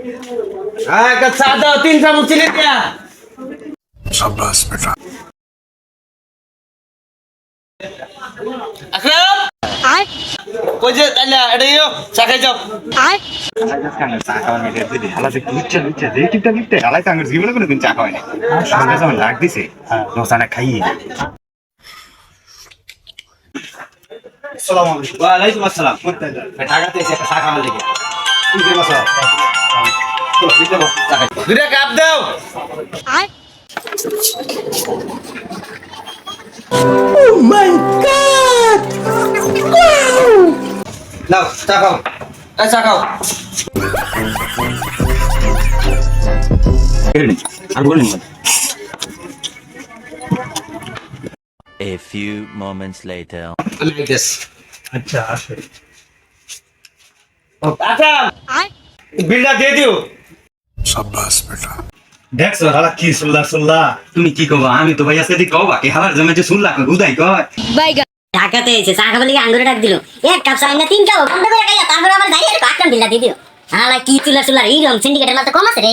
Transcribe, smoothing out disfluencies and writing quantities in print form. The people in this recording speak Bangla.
हाँ का सादा 3 चामच चीनी दिया शाबाश बेटा আকরাম কই যে তাহলে এটা ইও চা খাই যাও চা খাওয়ার মেয়েদের দিদি হালা যে লুচ্চা লুচ্চা যে টিপটা টিপতে হালাই তো আমার জীবনে কোনোদিন চা খাওয়াই না সঙ্গে যখন ডাক দিছে দোসাটা খাইয়ে আসসালামু আলাইকুম। ওয়ালাইকুম আসসালাম ঢাকাতে এসে একটা চা খাওয়ার লেগে কি যে মাসা? দুটা কাপ দাও নাও চা খাও এই চা খাও আর বলেন A few moments later. আমি আইতেছ আচ্ছা আসে। আকরাম বিলটা দিয়ে দিও शाबाश बेटा দেখছো হালা কি সুল্লা তুমি কি কবা আমি তো ভাই আজকে দিক কবা কে হালার জমে যে শুনলা উদাই কয় ঢাকাতে এসে চা খাবার লিগে আঙ্গুরে ডাক দিল এক কাপ চা না 3 কাপ বন্ধ করে খাইয়া তারপরে আবার দাঁড়িয়ে কাকরাম বিল্লা দিয়ে দিও হালা কি চুলা এইরকম সিন্ডিকেটের মাল তো কম আছে রে